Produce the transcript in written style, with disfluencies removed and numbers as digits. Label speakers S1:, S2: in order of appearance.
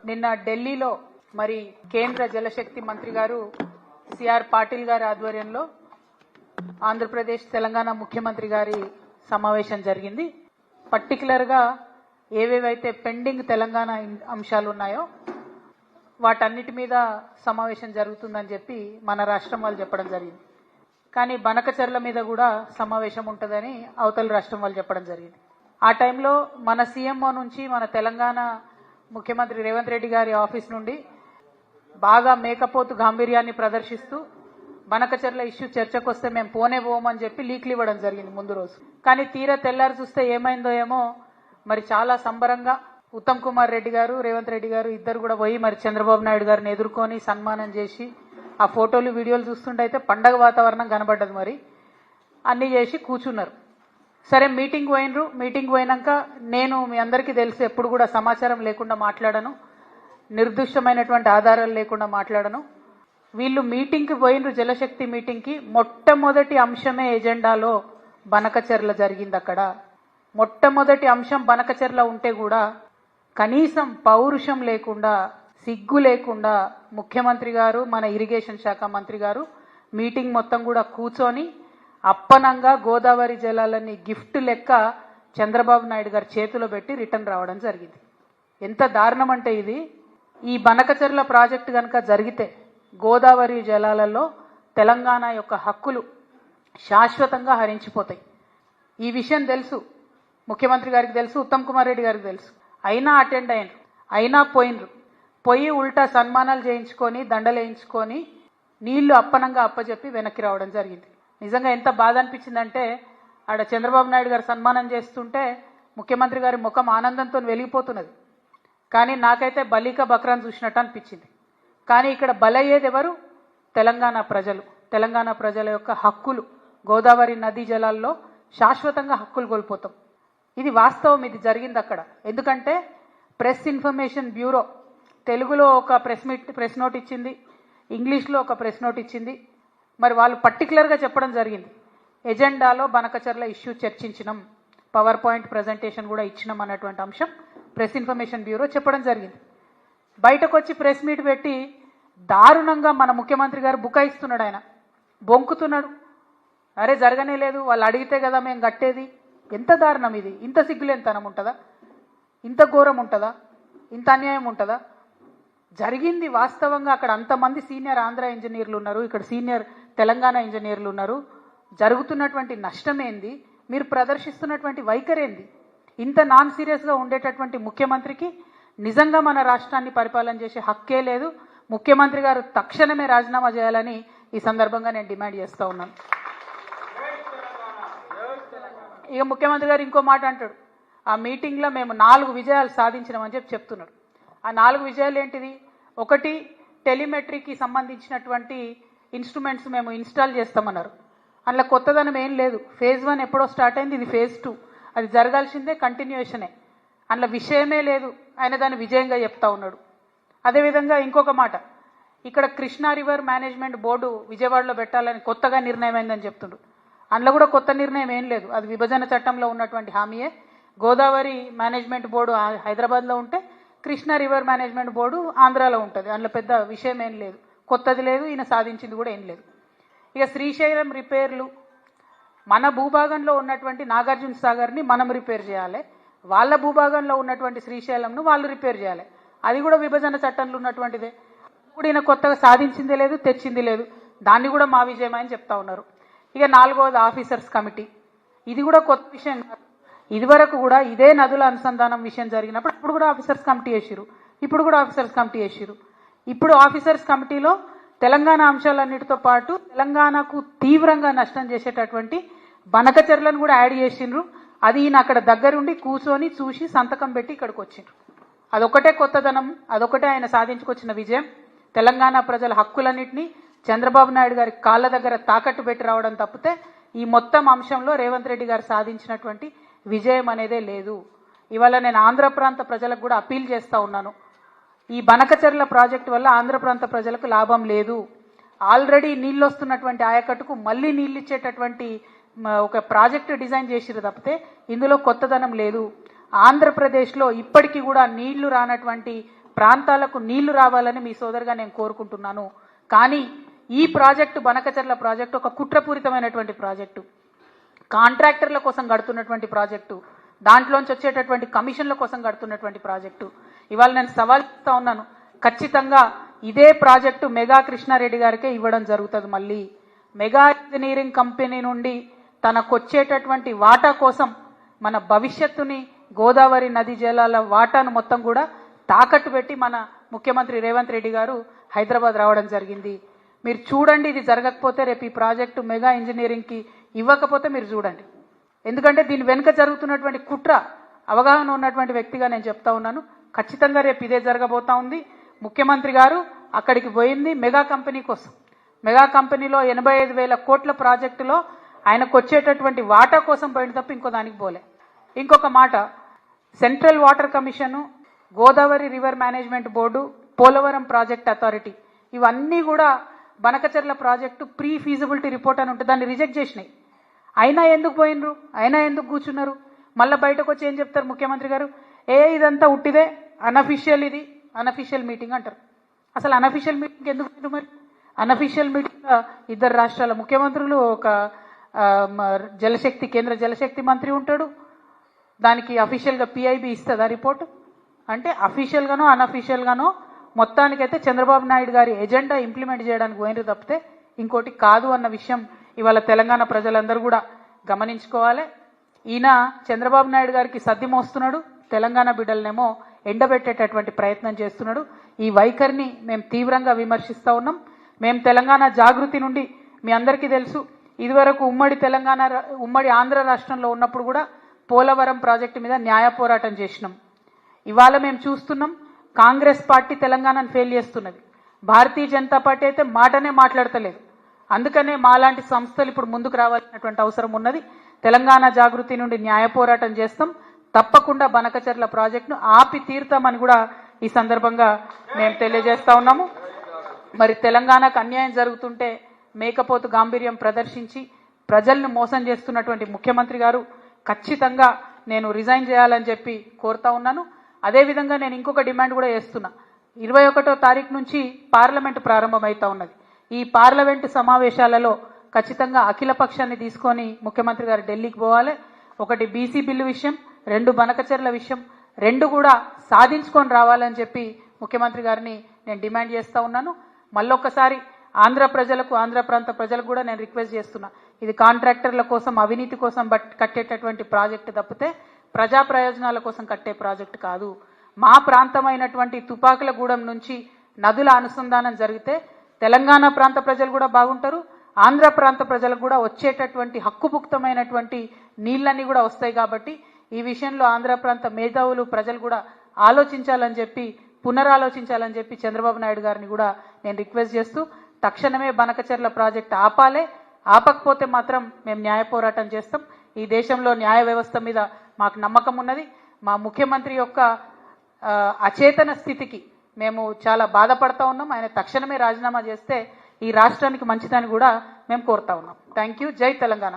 S1: నిన్న ఢిల్లీలో మరి కేంద్ర జలశక్తి మంత్రి గారు సిఆర్ పాటిల్ గారి ఆధ్వర్యంలో ఆంధ్రప్రదేశ్ తెలంగాణ ముఖ్యమంత్రి గారి సమావేశం జరిగింది. పర్టికులర్ గా ఏవేవైతే పెండింగ్ తెలంగాణ అంశాలు ఉన్నాయో వాటన్నిటి మీద సమావేశం జరుగుతుందని చెప్పి మన రాష్ట్రం వాళ్ళు చెప్పడం జరిగింది. కానీ బనకచెర్ల మీద కూడా సమావేశం ఉంటుందని అవతల రాష్ట్రం వాళ్ళు చెప్పడం జరిగింది. ఆ టైంలో మన సీఎంఓ నుంచి మన తెలంగాణ ముఖ్యమంత్రి రేవంత్ రెడ్డి గారి ఆఫీస్ నుండి బాగా మేకపోతు గాంభీర్యాన్ని ప్రదర్శిస్తూ బనకచెర్ల ఇష్యూ చర్చకు వస్తే మేము పోమని చెప్పి లీక్లు ఇవ్వడం జరిగింది ముందు రోజు. కానీ తీరా తెల్లారి చూస్తే ఏమైందో ఏమో మరి చాలా సంబరంగా ఉత్తమ్ కుమార్ రెడ్డి గారు రేవంత్ రెడ్డి గారు ఇద్దరు కూడా పోయి మరి చంద్రబాబు నాయుడు గారిని ఎదుర్కొని సన్మానం చేసి ఆ ఫోటోలు వీడియోలు చూస్తుంటే అయితే పండగ వాతావరణం కనబడ్డది. మరి అన్ని చేసి కూర్చున్నారు. సరే మీటింగ్ పోయినరు. మీటింగ్ పోయినాక నేను మీ అందరికీ తెలుసు ఎప్పుడు కూడా సమాచారం లేకుండా మాట్లాడను, నిర్దిష్టమైనటువంటి ఆధారాలు లేకుండా మాట్లాడను. వీళ్ళు మీటింగ్కి పోయినరు, జలశక్తి మీటింగ్కి. మొట్టమొదటి అంశమే ఎజెండాలో బనకచెర్ల జరిగింది. అక్కడ మొట్టమొదటి అంశం బనకచెర్ల ఉంటే కూడా కనీసం పౌరుషం లేకుండా సిగ్గు లేకుండా ముఖ్యమంత్రి గారు మన ఇరిగేషన్ శాఖ మంత్రి గారు మీటింగ్ మొత్తం కూడా కూర్చొని అప్పనంగా గోదావరి జలాలని గిఫ్ట్ లెక్క చంద్రబాబు నాయుడు గారి చేతిలో పెట్టి రిటర్న్ రావడం జరిగింది. ఎంత దారుణం అంటే ఇది, ఈ బనకచెర్ల ప్రాజెక్టు కనుక జరిగితే గోదావరి జలాలలో తెలంగాణ యొక్క హక్కులు శాశ్వతంగా హరించిపోతాయి. ఈ విషయం తెలుసు ముఖ్యమంత్రి గారికి తెలుసు, ఉత్తమ్ కుమార్ రెడ్డి గారికి తెలుసు. అయినా అటెండ్ అయినరు, అయినా పోయి ఉల్టా సన్మానాలు చేయించుకొని దండలు వేయించుకొని నీళ్లు అప్పనంగా అప్పచెప్పి వెనక్కి రావడం జరిగింది. నిజంగా ఎంత బాధ అనిపించిందంటే ఆడ చంద్రబాబు నాయుడు గారు సన్మానం చేస్తుంటే ముఖ్యమంత్రి గారి ముఖం ఆనందంతో వెలిగిపోతున్నది. కానీ నాకైతే బలీక బక్రాన్ చూసినట్టు అనిపించింది. కానీ ఇక్కడ బలయ్యేది ఎవరు? తెలంగాణ ప్రజలు. తెలంగాణ ప్రజల యొక్క హక్కులు, గోదావరి నదీ జలాల్లో శాశ్వతంగా హక్కులు కోల్పోతాం. ఇది వాస్తవం, ఇది జరిగింది అక్కడ. ఎందుకంటే ప్రెస్ ఇన్ఫర్మేషన్ బ్యూరో తెలుగులో ఒక ప్రెస్ నోట్ ఇచ్చింది, ఇంగ్లీష్లో ఒక ప్రెస్ నోట్ ఇచ్చింది. మరి వాళ్ళు పర్టికులర్గా చెప్పడం జరిగింది, ఎజెండాలో బనకచెర్ల ఇష్యూ చర్చించినాం, పవర్ పాయింట్ ప్రజెంటేషన్ కూడా ఇచ్చినాం అన్నటువంటి అంశం ప్రెస్ ఇన్ఫర్మేషన్ బ్యూరో చెప్పడం జరిగింది. బయటకు వచ్చి ప్రెస్ మీట్ పెట్టి దారుణంగా మన ముఖ్యమంత్రి గారు బుకాయిస్తున్నాడు, ఆయన బొంకుతున్నాడు. అరే జరగనే లేదు, వాళ్ళు అడిగితే కదా మేము కట్టేది. ఎంత దారుణం ఇది! ఇంత సిగ్గులేనితనం ఉంటుందా? ఇంత ఘోరం ఉంటుందా? ఇంత అన్యాయం ఉంటుందా? జరిగింది వాస్తవంగా. అక్కడ అంతమంది సీనియర్ ఆంధ్ర ఇంజనీర్లు ఉన్నారు, ఇక్కడ సీనియర్ తెలంగాణ ఇంజనీర్లు ఉన్నారు. జరుగుతున్నటువంటి నష్టమేంది, మీరు ప్రదర్శిస్తున్నటువంటి వైఖరేంది? ఇంత నాన్ సీరియస్గా ఉండేటటువంటి ముఖ్యమంత్రికి నిజంగా మన రాష్ట్రాన్ని పరిపాలన చేసే హక్కే లేదు. ముఖ్యమంత్రి గారు తక్షణమే రాజీనామా చేయాలని ఈ సందర్భంగా నేను డిమాండ్ చేస్తూ ఉన్నాను. ఇక ముఖ్యమంత్రి గారు ఇంకో మాట అంటాడు, ఆ మీటింగ్లో మేము 4 విజయాలు సాధించినామని చెప్తున్నాడు. ఆ 4 విజయాలు ఏంటిది? ఒకటి, టెలిమెట్రీకి సంబంధించినటువంటి ఇన్స్ట్రుమెంట్స్ మేము ఇన్స్టాల్ చేస్తామన్నారు. అందులో కొత్తదనం ఏం లేదు. ఫేజ్ 1 ఎప్పుడో స్టార్ట్ అయింది, ఇది ఫేజ్ 2. అది జరగాల్సిందే, కంటిన్యూషనే. అందులో విషయమే లేదు, ఆయన దాన్ని విజయంగా చెప్తా ఉన్నాడు. అదేవిధంగా ఇంకొక మాట, ఇక్కడ కృష్ణా రివర్ మేనేజ్మెంట్ బోర్డు విజయవాడలో పెట్టాలని కొత్తగా నిర్ణయం అయిందని చెప్తుండ్రు. అందులో కూడా కొత్త నిర్ణయం ఏం లేదు, అది విభజన చట్టంలో ఉన్నటువంటి హామీయే. గోదావరి మేనేజ్మెంట్ బోర్డు హైదరాబాద్లో ఉంటే కృష్ణా రివర్ మేనేజ్మెంట్ బోర్డు ఆంధ్రాలో ఉంటుంది. అందులో పెద్ద విషయం ఏం లేదు, కొత్తది లేదు, ఈయన సాధించింది కూడా ఏం లేదు. ఇక శ్రీశైలం రిపేర్లు, మన భూభాగంలో ఉన్నటువంటి నాగార్జున సాగర్ని మనం రిపేర్ చేయాలి, వాళ్ళ భూభాగంలో ఉన్నటువంటి శ్రీశైలంను వాళ్ళు రిపేర్ చేయాలి. అది కూడా విభజన చట్టంలో ఉన్నటువంటిదే. ఇప్పుడు ఈయన కొత్తగా సాధించింది లేదు, తెచ్చింది లేదు. దాన్ని కూడా మా విజయమని చెప్తా ఉన్నారు. ఇక 4వది ఆఫీసర్స్ కమిటీ. ఇది కూడా కొత్త విషయం కాదు. ఇదివరకు కూడా ఇదే నదుల అనుసంధానం విషయం జరిగినప్పుడు ఇప్పుడు కూడా ఆఫీసర్స్ కమిటీ వేసిరు, ఇప్పుడు కూడా ఆఫీసర్స్ కమిటీ వేసిరు. ఇప్పుడు ఆఫీసర్స్ కమిటీలో తెలంగాణ అంశాలన్నిటితో పాటు తెలంగాణకు తీవ్రంగా నష్టం చేసేటటువంటి బనకచెర్లను కూడా యాడ్ చేసిండ్రు. అది ఈయన అక్కడ దగ్గరుండి కూర్చొని చూసి సంతకం పెట్టి ఇక్కడికి వచ్చిండ్రు. అదొకటే కొత్తదనం, అదొకటే ఆయన సాధించుకొచ్చిన విజయం. తెలంగాణ ప్రజల హక్కులన్నింటినీ చంద్రబాబు నాయుడు గారి కాళ్ళ దగ్గర తాకట్టు పెట్టి రావడం తప్పితే ఈ మొత్తం అంశంలో రేవంత్ రెడ్డి గారు సాధించినటువంటి విజయం అనేదే లేదు. ఇవాళ నేను ఆంధ్ర ప్రాంత ప్రజలకు కూడా అపీల్ చేస్తూ ఉన్నాను, ఈ బనకచెర్ల ప్రాజెక్టు వల్ల ఆంధ్ర ప్రాంత ప్రజలకు లాభం లేదు. ఆల్రెడీ నీళ్ళు వస్తున్నటువంటి ఆయకట్టుకు మళ్ళీ నీళ్ళు ఇచ్చేటటువంటి ఒక ప్రాజెక్టు డిజైన్ చేసిరు తప్పితే ఇందులో కొత్తదనం లేదు. ఆంధ్రప్రదేశ్లో ఇప్పటికీ కూడా నీళ్లు రానటువంటి ప్రాంతాలకు నీళ్లు రావాలని మీ సోదరుగా నేను కోరుకుంటున్నాను. కానీ ఈ ప్రాజెక్టు బనకచర్ల ప్రాజెక్టు ఒక కుట్రపూరితమైనటువంటి ప్రాజెక్టు, కాంట్రాక్టర్ల కోసం కడుతున్నటువంటి ప్రాజెక్టు, దాంట్లోంచి వచ్చేటటువంటి కమిషన్ల కోసం కడుతున్నటువంటి ప్రాజెక్టు. ఇవాళ నేను సవాల్ చేస్తా ఉన్నాను, ఖచ్చితంగా ఇదే ప్రాజెక్టు మెగా కృష్ణారెడ్డి గారికే ఇవ్వడం జరుగుతుంది. మళ్ళీ మెగా ఇంజనీరింగ్ కంపెనీ నుండి తనకొచ్చేటటువంటి వాటా కోసం మన భవిష్యత్తుని, గోదావరి నది జలాల వాటాను మొత్తం కూడా తాకట్టు పెట్టి మన ముఖ్యమంత్రి రేవంత్ రెడ్డి గారు హైదరాబాద్ రావడం జరిగింది. మీరు చూడండి, ఇది జరగకపోతే రేపు ఈ ప్రాజెక్టు మెగా ఇంజనీరింగ్కి ఇవ్వకపోతే మీరు చూడండి. ఎందుకంటే దీని వెనుక జరుగుతున్నటువంటి కుట్ర అవగాహన ఉన్నటువంటి వ్యక్తిగా నేను చెప్తా ఉన్నాను. ఖచ్చితంగా రేపు ఇదే జరగబోతా ఉంది. ముఖ్యమంత్రి గారు అక్కడికి పోయింది మెగా కంపెనీ కోసం. మెగా కంపెనీలో 85,000 కోట్ల ప్రాజెక్టులో ఆయనకు వచ్చేటటువంటి వాటా కోసం పోయిన తప్ప ఇంకో దానికి పోలే. ఇంకొక మాట, central water commission, Godavari river management board, Polavaram project authority ఇవన్నీ కూడా Banakacherla project pre feasibility report అని ఉంటుంది, దాన్ని రిజెక్ట్ చేసినాయి. అయినా ఎందుకు పోయినరు, అయినా ఎందుకు కూర్చున్నారు? మళ్ళీ బయటకు వచ్చి ఏం చెప్తారు ముఖ్యమంత్రి గారు? ఇదంతా ఉట్టిదే, అనఫిషియల్, ఇది అనఫిషియల్ మీటింగ్ అంటారు. అసలు అనఫిషియల్ మీటింగ్ ఎందుకు పోయినారు? మరి అనఫిషియల్ మీటింగ్ ఇద్దరు రాష్ట్రాల ముఖ్యమంత్రులు, ఒక జలశక్తి కేంద్ర జలశక్తి మంత్రి ఉంటాడు, దానికి అఫీషియల్గా పిఐబి ఇస్తుందా రిపోర్టు? అంటే అఫీషియల్గానో అనఫీషియల్గానో మొత్తానికైతే చంద్రబాబు నాయుడు గారి ఎజెండా ఇంప్లిమెంట్ చేయడానికి పోయినరు తప్పితే ఇంకోటి కాదు అన్న విషయం ఇవాళ తెలంగాణ ప్రజలందరూ కూడా గమనించుకోవాలి. ఈయన చంద్రబాబు నాయుడు గారికి సద్ది మోస్తున్నాడు, తెలంగాణ బిడ్డలనేమో ఎండబెట్టేటటువంటి ప్రయత్నం చేస్తున్నాడు. ఈ వైఖరిని మేము తీవ్రంగా విమర్శిస్తూ ఉన్నాం. మేము తెలంగాణ జాగృతి నుండి మీ అందరికీ తెలుసు, ఇదివరకు ఉమ్మడి ఆంధ్ర రాష్ట్రంలో ఉన్నప్పుడు కూడా పోలవరం ప్రాజెక్టు మీద న్యాయ పోరాటం చేసినాం. ఇవాళ మేము చూస్తున్నాం, కాంగ్రెస్ పార్టీ తెలంగాణను ఫెయిల్ చేస్తున్నది, భారతీయ జనతా పార్టీ అయితే మాటనే మాట్లాడతలేదు. అందుకనే మాలాంటి సంస్థలు ఇప్పుడు ముందుకు రావాల్సినటువంటి అవసరం ఉన్నది. తెలంగాణ జాగృతి నుండి న్యాయ పోరాటం చేస్తాం, తప్పకుండా బనకచర్ల ప్రాజెక్టును ఆపి తీరుతామని కూడా ఈ సందర్భంగా మేము తెలియజేస్తా ఉన్నాము. మరి తెలంగాణకు అన్యాయం జరుగుతుంటే మేకపోతు గాంభీర్యం ప్రదర్శించి ప్రజల్ని మోసం చేస్తున్నటువంటి ముఖ్యమంత్రి గారు ఖచ్చితంగా నేను రిజైన్ చేయాలని చెప్పి కోరుతా ఉన్నాను. అదేవిధంగా నేను ఇంకొక డిమాండ్ కూడా చేస్తున్నా. 21వ తారీఖు నుంచి పార్లమెంటు ప్రారంభమవుతా ఉన్నది. ఈ పార్లమెంటు సమావేశాలలో ఖచ్చితంగా అఖిల పక్షాన్ని తీసుకొని ముఖ్యమంత్రి గారు ఢిల్లీకి పోవాలి. ఒకటి బీసీ బిల్లు విషయం, 2 బనకచర్ల విషయం, 2 కూడా సాధించుకొని రావాలని చెప్పి ముఖ్యమంత్రి గారిని నేను డిమాండ్ చేస్తా ఉన్నాను. మళ్ళొక్కసారి ఆంధ్ర ప్రజలకు, ఆంధ్ర ప్రాంత ప్రజలకు కూడా నేను రిక్వెస్ట్ చేస్తున్నా, ఇది కాంట్రాక్టర్ల కోసం, అవినీతి కోసం కట్టేటటువంటి ప్రాజెక్టు తప్పితే ప్రజా ప్రయోజనాల కోసం కట్టే ప్రాజెక్టు కాదు. మా ప్రాంతమైనటువంటి తుపాకులగూడెం నుంచి నదుల అనుసంధానం జరిగితే తెలంగాణ ప్రాంత ప్రజలు కూడా బాగుంటారు, ఆంధ్ర ప్రాంత ప్రజలకు కూడా వచ్చేటటువంటి హక్కుభుక్తమైనటువంటి నీళ్ళన్నీ కూడా వస్తాయి. కాబట్టి ఈ విషయంలో ఆంధ్ర ప్రాంత మేధావులు, ప్రజలు కూడా ఆలోచించాలని చెప్పి, పునరాలోచించాలని చెప్పి చంద్రబాబు నాయుడు గారిని కూడా నేను రిక్వెస్ట్ చేస్తూ, తక్షణమే బనకచర్ల ప్రాజెక్టు ఆపాలే, ఆపకపోతే మాత్రం మేము న్యాయ పోరాటం చేస్తాం. ఈ దేశంలో న్యాయ వ్యవస్థ మీద మాకు నమ్మకం ఉన్నది. మా ముఖ్యమంత్రి యొక్క అచేతన స్థితికి మేము చాలా బాధపడతా ఉన్నాం. ఆయన తక్షణమే రాజీనామా చేస్తే ఈ రాష్ట్రానికి మంచిదని కూడా మేము కోరుతా ఉన్నాం. Thank you. జై తెలంగాణ.